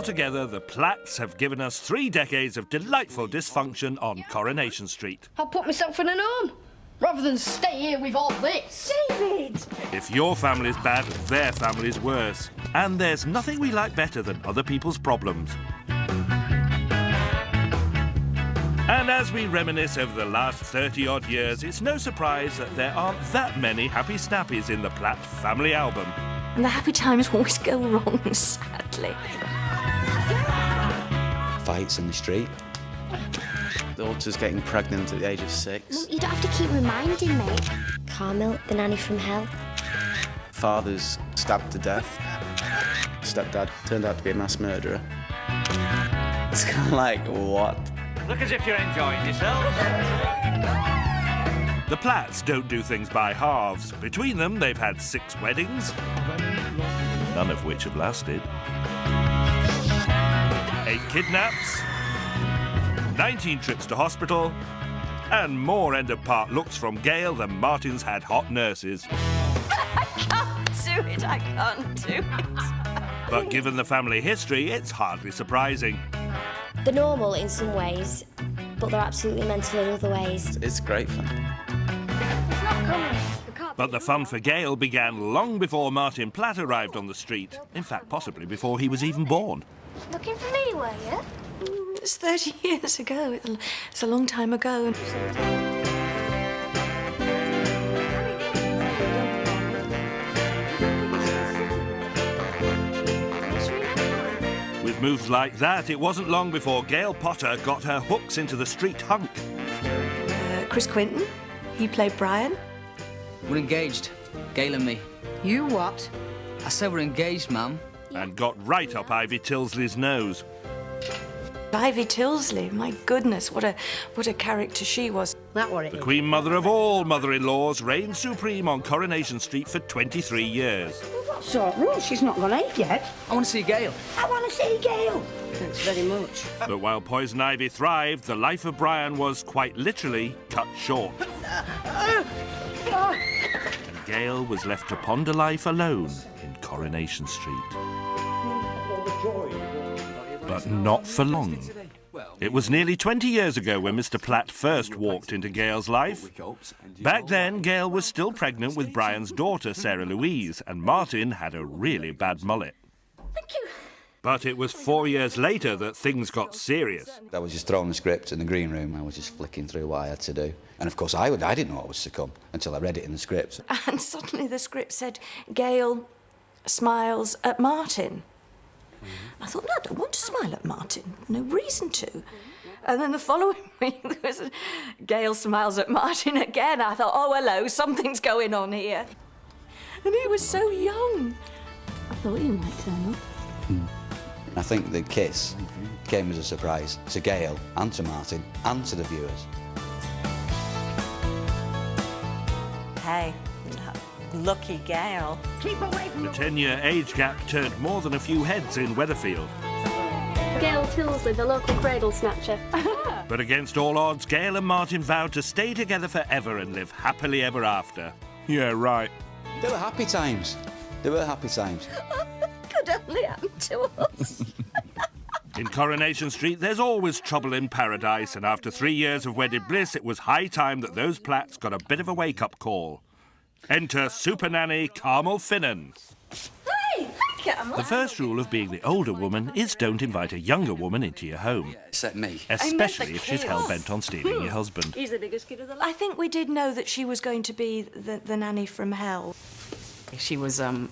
Altogether, the Platts have given us 3 decades of delightful dysfunction on Coronation Street. I'll put myself in an home, rather than stay here with all this. David! If your family's bad, their family's worse. And there's nothing we like better than other people's problems. And as we reminisce over the last 30-odd years, it's no surprise that there aren't that many happy snappies in the Platt family album. And the happy times always go wrong, sadly. Fights in the street. Daughter's getting pregnant at the age of 6. Mum, you don't have to keep reminding me. Carmel, the nanny from hell. Father's stabbed to death. Stepdad turned out to be a mass murderer. It's kind of like, what? Look as if you're enjoying yourselves. The Platts don't do things by halves. Between them, they've had 6 weddings, none of which have lasted, 8 kidnaps, 19 trips to hospital, and more end-of-part looks from Gail than Martin's had hot nurses. I can't do it, I can't do it. But given the family history, it's hardly surprising. They're normal in some ways, but they're absolutely mental in other ways. It's great fun. It's not coming. But the fun for Gail began long before Martin Platt arrived on the street. In fact, possibly before he was even born. Looking for me, were you? It's 30 years ago. It's a long time ago. With moves like that, it wasn't long before Gail Potter got her hooks into the street hunk. Chris Quinton, he played Brian. We're engaged, Gail and me. You what? I said we're engaged, ma'am. And got right up Ivy Tilsley's nose. Ivy Tilsley, my goodness, what a character she was. That what it The is. Queen Mother of all mother-in-laws reigned supreme on Coronation Street for 23 years. So, well, she's not gone age yet. I want to see Gail. I want to see Gail. Thanks very much. But while Poison Ivy thrived, the life of Brian was quite literally cut short. And Gail was left to ponder life alone in Coronation Street. But not for long. It was nearly 20 years ago when Mr. Platt first walked into Gail's life. Back then, Gail was still pregnant with Brian's daughter, Sarah Louise, and Martin had a really bad mullet. Thank you. But it was 4 years later that things got serious. I was just throwing the script in the green room. I was just flicking through what I had to do. And of course, I didn't know what was to come until I read it in the script. And suddenly the script said, Gail smiles at Martin. I thought, no, I don't want to smile at Martin. No reason to. And then the following week, there was Gail smiles at Martin again. I thought, oh, hello, something's going on here. And he was so young. I thought he might turn up. I think the kiss came as a surprise to Gail and to Martin and to the viewers. Hey, lucky Gail. Keep away from The 10-year age gap turned more than a few heads in Weatherfield. Gail Tilsley, the local cradle snatcher. But against all odds, Gail and Martin vowed to stay together forever and live happily ever after. Yeah, right. There were happy times. There were happy times. Could only happen to us. In Coronation Street, there's always trouble in paradise, and after 3 years of wedded bliss, it was high time that those Platts got a bit of a wake-up call. Enter super nanny Carmel Finnan. Hey, Carmel. The first rule of being the older woman is don't invite a younger woman into your home, Except me. especially if she's hell-bent on stealing your husband. He's the biggest kid of the lot. I think we did know that she was going to be the nanny from hell. She was a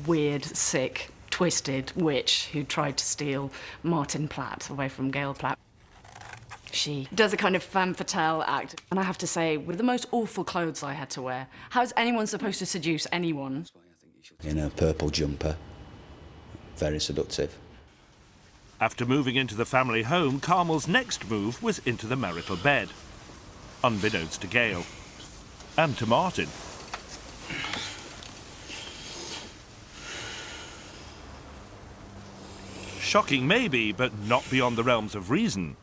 weird, sick, twisted witch who tried to steal Martin Platt away from Gail Platt. She does a kind of femme fatale act. And I have to say, with the most awful clothes I had to wear, how is anyone supposed to seduce anyone? In a purple jumper. Very seductive. After moving into the family home, Carmel's next move was into the marital bed, unbeknownst to Gail and to Martin. Shocking maybe, but not beyond the realms of reason.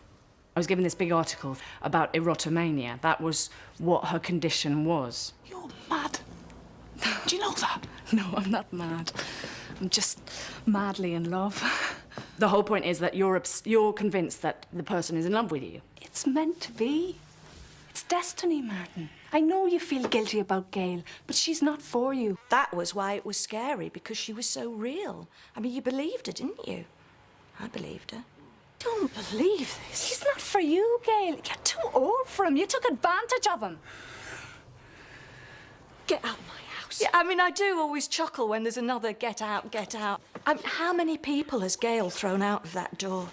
I was given this big article about erotomania. That was what her condition was. You're mad. Do you know that? No, I'm not mad. I'm just madly in love. The whole point is that you're convinced that the person is in love with you. It's meant to be. It's destiny, Martin. I know you feel guilty about Gail, but she's not for you. That was why it was scary, because she was so real. I mean, you believed her, didn't you? I believed her. Don't believe this. He's not for you, Gail. You're too old for him. You took advantage of him. Get out of my house. Yeah, I mean, I do always chuckle when there's another get out, get out. I mean, how many people has Gail thrown out of that door?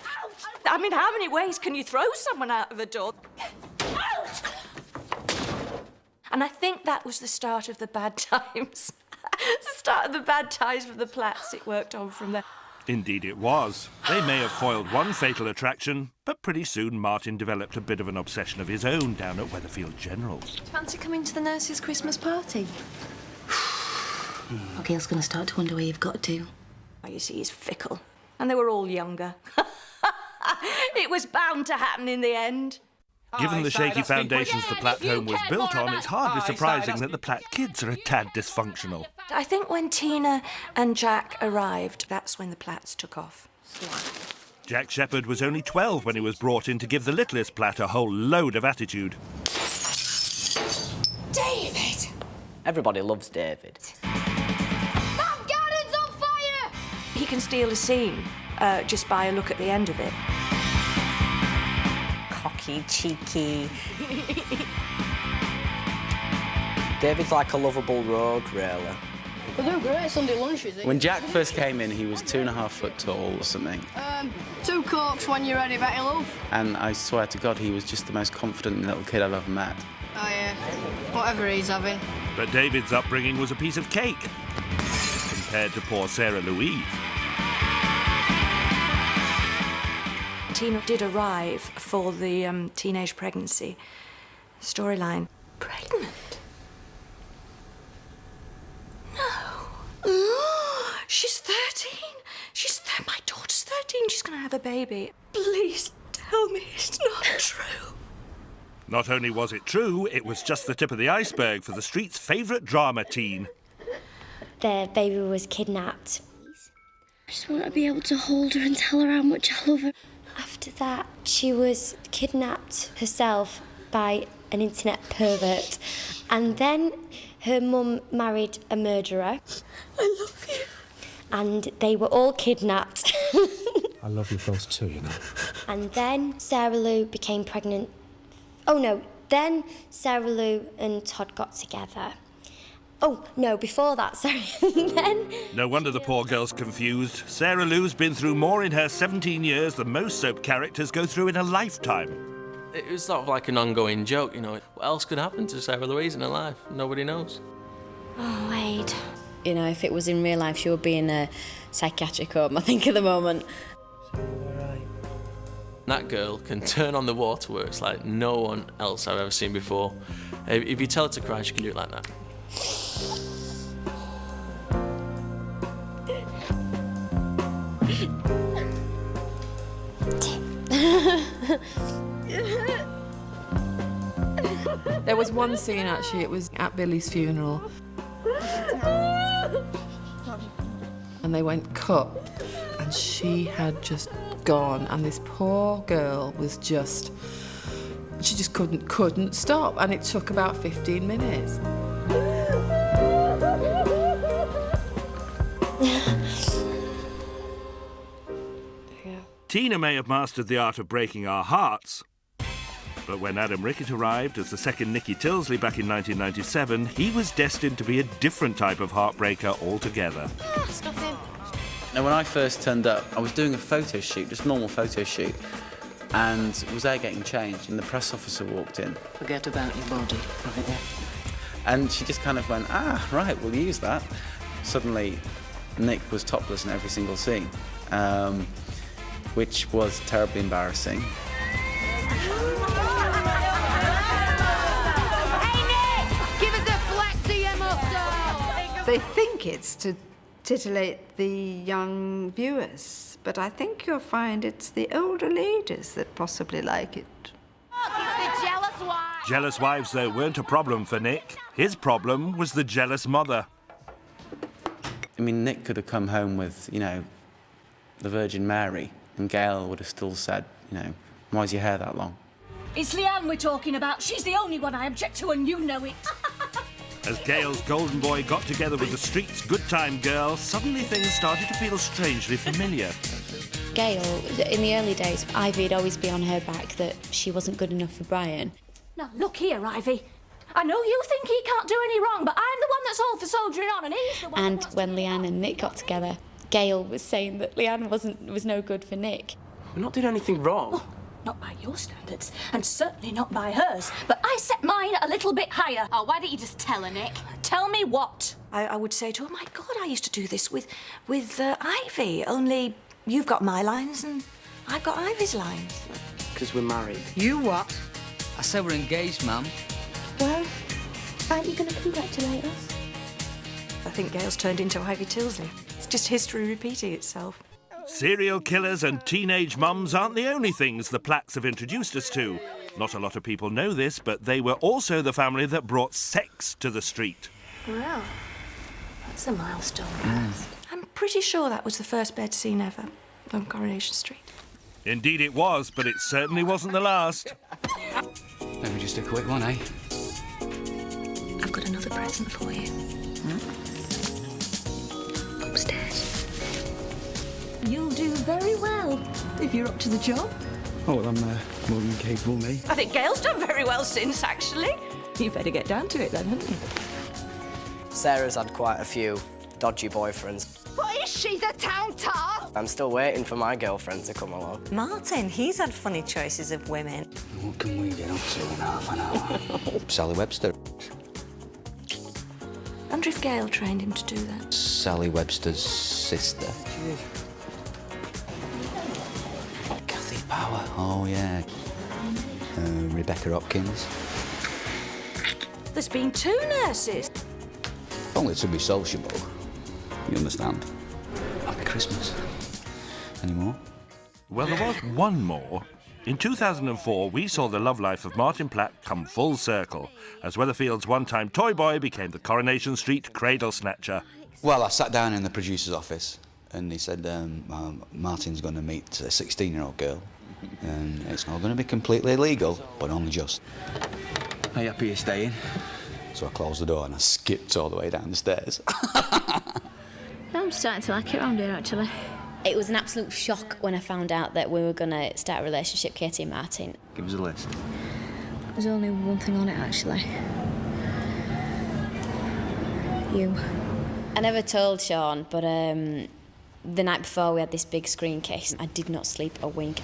I mean, how many ways can you throw someone out of a door? And I think that was the start of the bad times. The start of the bad times for the Platts. It worked on from there. Indeed it was. They may have foiled one fatal attraction, but pretty soon Martin developed a bit of an obsession of his own down at Weatherfield General. Fancy coming to the nurse's Christmas party? Gail's going to start to wonder where you've got to. Oh, you see, he's fickle. And they were all younger. It was bound to happen in the end. Given the shaky foundations the Platt home was built on, it's hardly surprising that the Platt kids are a tad dysfunctional. I think when Tina and Jack arrived, that's when the Platts took off. Jack Shepherd was only 12 when he was brought in to give the littlest Platt a whole load of attitude. David! Everybody loves David. That garden's on fire! He can steal a scene just by a look at the end of it. Cocky, cheeky. David's like a lovable rogue, really. We're doing great Sunday lunches, eh? When Jack first came in, he was 2.5 foot tall or something. 2 cokes when you're ready, Betty Love. And I swear to God, he was just the most confident little kid I've ever met. Oh, yeah. Whatever he's having. But David's upbringing was a piece of cake compared to poor Sarah Louise. Tina did arrive for the teenage pregnancy storyline. Pregnant? No. She's 13. My daughter's 13. She's going to have a baby. Please tell me it's not true. Not only was it true, it was just the tip of the iceberg for the street's favourite drama teen. The baby was kidnapped. I just want to be able to hold her and tell her how much I love her. After that, she was kidnapped herself by an internet pervert. And then her mum married a murderer. I love you. And they were all kidnapped. I love you both too, you know. And then Sarah Lou became pregnant. Oh, no. Then Sarah Lou and Todd got together. Oh, no, before that, sorry. Then... No wonder the poor girl's confused. Sarah Lou's been through more in her 17 years than most soap characters go through in a lifetime. It was sort of like an ongoing joke, you know. What else could happen to Sarah Louise in her life? Nobody knows. Oh, Wade. You know, if it was in real life, she would be in a psychiatric home, I think, at the moment. That girl can turn on the waterworks like no one else I've ever seen before. If you tell her to cry, she can do it like that. There was one scene, actually, it was at Billy's funeral. And they went cut, and she had just gone, and this poor girl was just, she just couldn't stop, and it took about 15 minutes. Tina may have mastered the art of breaking our hearts, but when Adam Rickett arrived as the second Nicky Tilsley back in 1997, he was destined to be a different type of heartbreaker altogether. Now, when I first turned up, I was doing a photo shoot, just a normal photo shoot, and was there getting changed, and the press officer walked in. Forget about your body, right there. And she just kind of went, right, we'll use that. Suddenly, Nick was topless in every single scene, which was terribly embarrassing. They think it's to titillate the young viewers, but I think you'll find it's the older ladies that possibly like it. It's the jealous wife. Jealous wives, though, weren't a problem for Nick. His problem was the jealous mother. I mean, Nick could have come home with, you know, the Virgin Mary, and Gail would have still said, you know, why is your hair that long? It's Leanne we're talking about. She's the only one I object to, and you know it. As Gail's golden boy got together with the street's good time girl, suddenly things started to feel strangely familiar. Gail, in the early days, Ivy'd always be on her back that she wasn't good enough for Brian. Now, look here, Ivy. I know you think he can't do any wrong, but I'm the one that's all for soldiering on, and he's the one. And when Leanne and Nick got together, Gail was saying that Leanne was no good for Nick. We're not doing anything wrong. Oh, not by your standards, and certainly not by hers. But I set mine a little bit higher. Oh, why don't you just tell her, Nick? Tell me what? I would say to her, oh my God, I used to do this with Ivy, only you've got my lines and I've got Ivy's lines. Because we're married. You what? I said we're engaged, Mum. Well, aren't you going to congratulate us? I think Gail's turned into Ivy Tilsley. It's just history repeating itself. Serial killers and teenage mums aren't the only things the Platts have introduced us to. Not a lot of people know this, but they were also the family that brought sex to the street. Well, that's a milestone. I'm pretty sure that was the first bed scene ever on Coronation Street. Indeed it was, but it certainly wasn't the last. Maybe just a quick one, eh? I've got another present for you. Upstairs. You'll do very well if you're up to the job. Oh, well, I'm more than capable, me. I think Gail's done very well since, actually. You better get down to it then, hadn't you? Sarah's had quite a few dodgy boyfriends. What is she, the town tart? I'm still waiting for my girlfriend to come along. Martin, he's had funny choices of women. What can we get up to in half an hour? Sally Webster. I wonder if Gail trained him to do that. Sally Webster's sister. Kathy Power. Oh, yeah. Rebecca Hopkins. There's been 2 nurses. Only to be sociable. You understand? Happy Christmas. Any more? Well, there was one more. In 2004, we saw the love life of Martin Platt come full circle, as Weatherfield's one-time toy boy became the Coronation Street cradle snatcher. Well, I sat down in the producer's office and he said, Martin's going to meet a 16-year-old girl and it's not going to be completely illegal, but only just. Are you happy you're staying? So I closed the door and I skipped all the way down the stairs. I'm starting to like it around here, actually. It was an absolute shock when I found out that we were going to start a relationship, Katie and Martin. Give us a list. There's only one thing on it, actually. You. I never told Sean, but the night before we had this big screen kiss, I did not sleep a wink.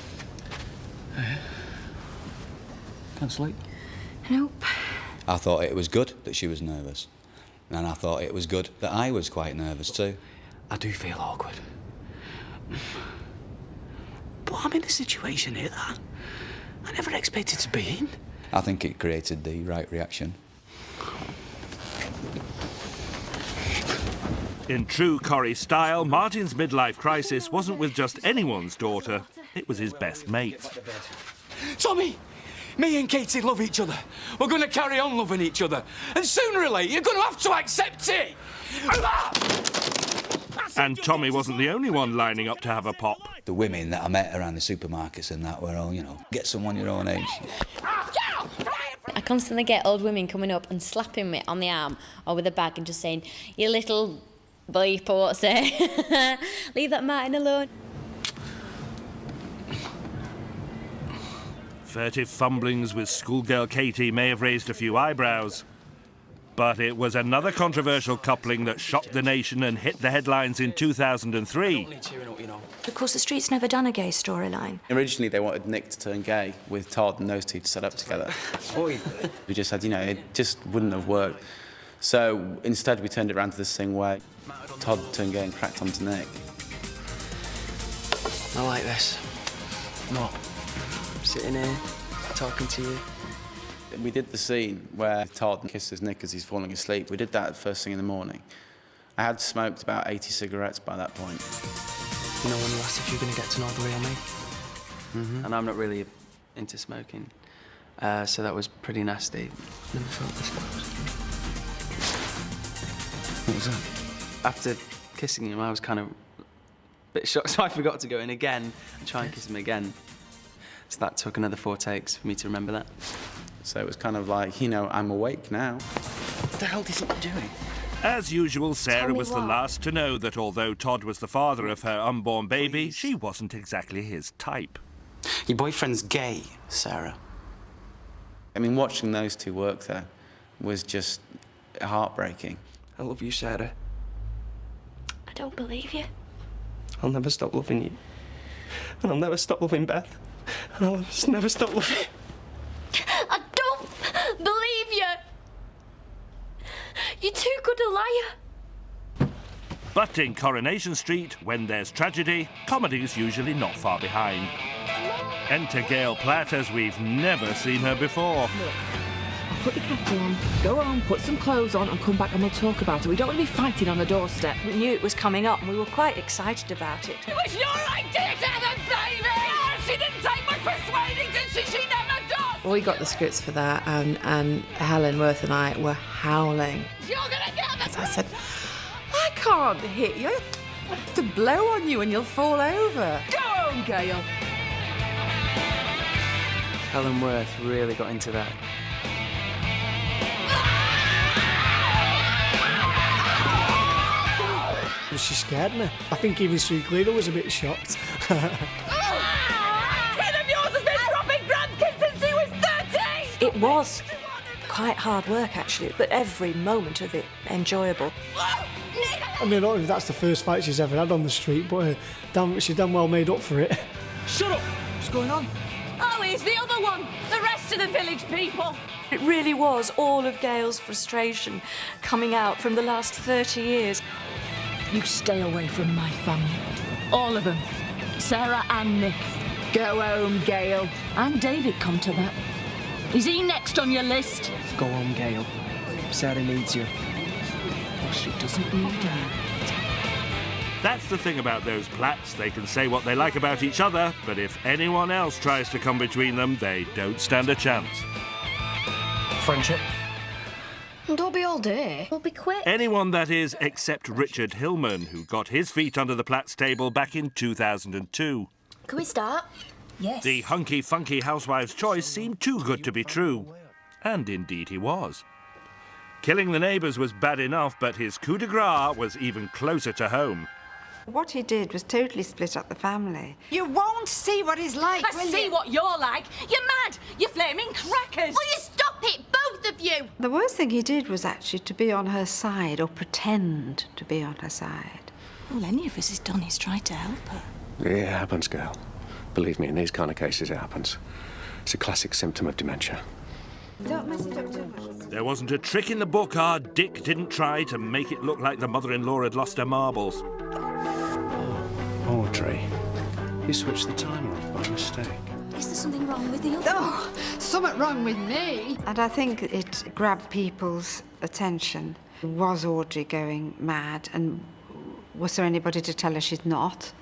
Can't sleep? Nope. I thought it was good that she was nervous. And I thought it was good that I was quite nervous too. I do feel awkward. But I'm in a situation here that I never expected to be in. I think it created the right reaction. In true Corrie style, Martin's midlife crisis wasn't with just anyone's daughter, it was his best mate. Tommy! Me and Katie love each other. We're going to carry on loving each other. And sooner or later, you're going to have to accept it! And Tommy wasn't the only one lining up to have a pop. The women that I met around the supermarkets and that were all, you know, get someone your own age. I constantly get old women coming up and slapping me on the arm or with a bag and just saying, you little bleep or what's it? Leave that Martin alone. Furtive fumblings with schoolgirl Katie may have raised a few eyebrows. But it was another controversial coupling that shocked the nation and hit the headlines in 2003. Of course, the street's never done a gay storyline. Originally, they wanted Nick to turn gay with Todd and those two to set up together. We just said, you know, it just wouldn't have worked. So instead, we turned it around to this thing where Todd turned gay and cracked onto Nick. I like this. What? Sitting here, talking to you. We did the scene where Todd kisses Nick as he's falling asleep. We did that first thing in the morning. I had smoked about 80 cigarettes by that point. You know when you asked if you're going to get to know the real me? And I'm not really into smoking, so that was pretty nasty. Never felt this close. What was that? After kissing him, I was kind of bit shocked, so I forgot to go in again and try and kiss him again. So that took another 4 takes for me to remember that. So it was kind of like, you know, I'm awake now. What the hell do you think you're doing? As usual, Sarah was the what? last to know that although Todd was the father of her unborn baby, she wasn't exactly his type. Your boyfriend's gay, Sarah. I mean, watching those two work there was just heartbreaking. I love you, Sarah. I don't believe you. I'll never stop loving you. And I'll never stop loving Beth. And I'll just never stop loving you. I don't believe you. You're too good a liar. But in Coronation Street, when there's tragedy, comedy's usually not far behind. Enter Gail Platt as we've never seen her before. Look, I'll put the kettle on, go home, put some clothes on and come back and we'll talk about it. We don't want to be fighting on the doorstep. We knew it was coming up and we were quite excited about it. It was your idea to have a baby! Yeah, she didn't take my persuading, did she? She never does! We got the scripts for that and Helen Worth and I were howling. You're gonna get the... So I said, I can't hit you. I have to blow on you and you'll fall over. Go home, Gail. Helen Worth really got into that. She scared me. I think even Sweet Cleaver was a bit shocked. Kid of yours has been dropping grandkids since he was 13! It was quite hard work, actually, but every moment of it enjoyable. I mean, I don't know if that's the first fight she's ever had on the street, but she's damn well made up for it. Shut up! What's going on? Oh, he's the other one! The rest of the village people! It really was all of Gail's frustration coming out from the last 30 years. You stay away from my family. All of them. Sarah and Nick. Go home, Gail. And David come to that. Is he next on your list? Go home, Gail. Sarah needs you. Well, she doesn't need her. That's the thing about those Platts. They can say what they like about each other, but if anyone else tries to come between them, they don't stand a chance. Friendship? Don't be all day. We'll be quick. Anyone, that is, except Richard Hillman, who got his feet under the Platts table back in 2002. Can we start? Yes. The hunky-funky housewife's choice seemed too good to be true. And indeed he was. Killing the neighbours was bad enough, but his coup de grace was even closer to home. What he did was totally split up the family. You won't see what he's like, I see what you're like. You're mad. You're flaming crackers. Will you stop it, both of you? The worst thing he did was actually to be on her side, or pretend to be on her side. All any of us has done is tried to help her. It happens, girl. Believe me, in these kind of cases, it happens. It's a classic symptom of dementia. Don't mess it up too much. There wasn't a trick in the book our Dick didn't try to make it look like the mother-in-law had lost her marbles. Audrey, you switched the timer off by mistake. Is there something wrong with the oven? Oh, something wrong with me. And I think it grabbed people's attention. Was Audrey going mad? And was there anybody to tell her she's not?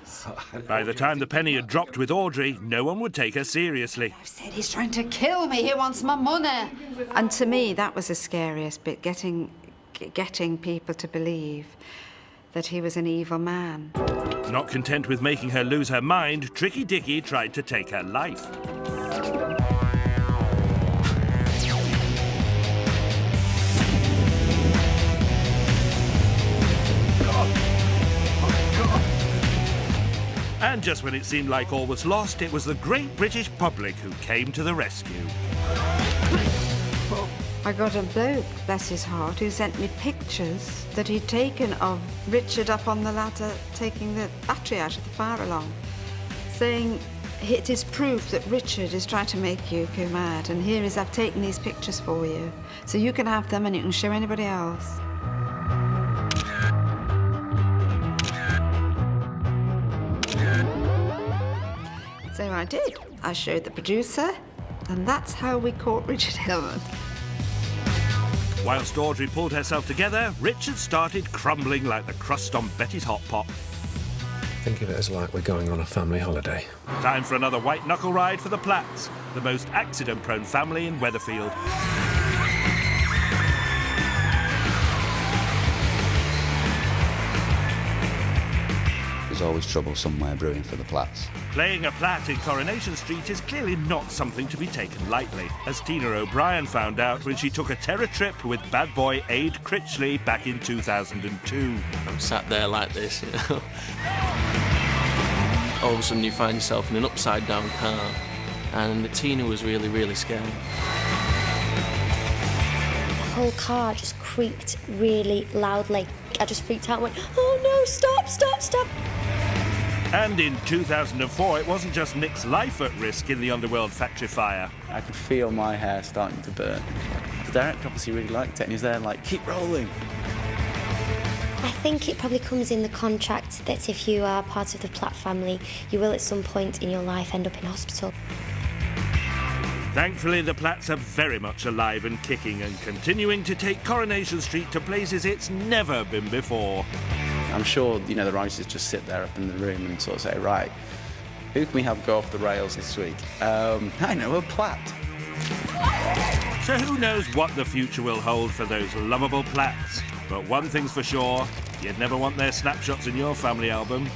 By the time the penny had dropped with Audrey, no one would take her seriously. I said, he's trying to kill me. He wants my money. And to me, that was the scariest bit, getting people to believe that he was an evil man. Not content with making her lose her mind, Tricky Dicky tried to take her life. And just when it seemed like all was lost, it was the great British public who came to the rescue. I got a bloke, bless his heart, who sent me pictures that he'd taken of Richard up on the ladder taking the battery out of the fire alarm, saying it is proof that Richard is trying to make you go mad, and here is, I've taken these pictures for you, so you can have them and you can show anybody else. So I did. I showed the producer, and that's how we caught Richard Hillman. Whilst Audrey pulled herself together, Richard started crumbling like the crust on Betty's hot pot. Think of it as like we're going on a family holiday. Time for another white-knuckle ride for the Platts, the most accident-prone family in Weatherfield. There's There's always trouble somewhere brewing for the Platts. Playing a Platt in Coronation Street is clearly not something to be taken lightly, as Tina O'Brien found out when she took a terror trip with bad boy Aid Critchley back in 2002. I'm sat there like this, you know. All of a sudden you find yourself in an upside-down car, and Tina was really, really scared. The whole car just creaked really loudly. I just freaked out and went, oh no, stop, stop, stop. And in 2004, it wasn't just Nick's life at risk in the Underworld factory fire. I could feel my hair starting to burn. The director obviously really liked it, and he was there like, keep rolling. I think it probably comes in the contract that if you are part of the Platt family, you will at some point in your life end up in hospital. Thankfully, the Platts are very much alive and kicking and continuing to take Coronation Street to places it's never been before. I'm sure, you know, the writers just sit there up in the room and sort of say, right, who can we have go off the rails this week? I know, a Platt. So who knows what the future will hold for those lovable Platts? But one thing's for sure, you'd never want their snapshots in your family album.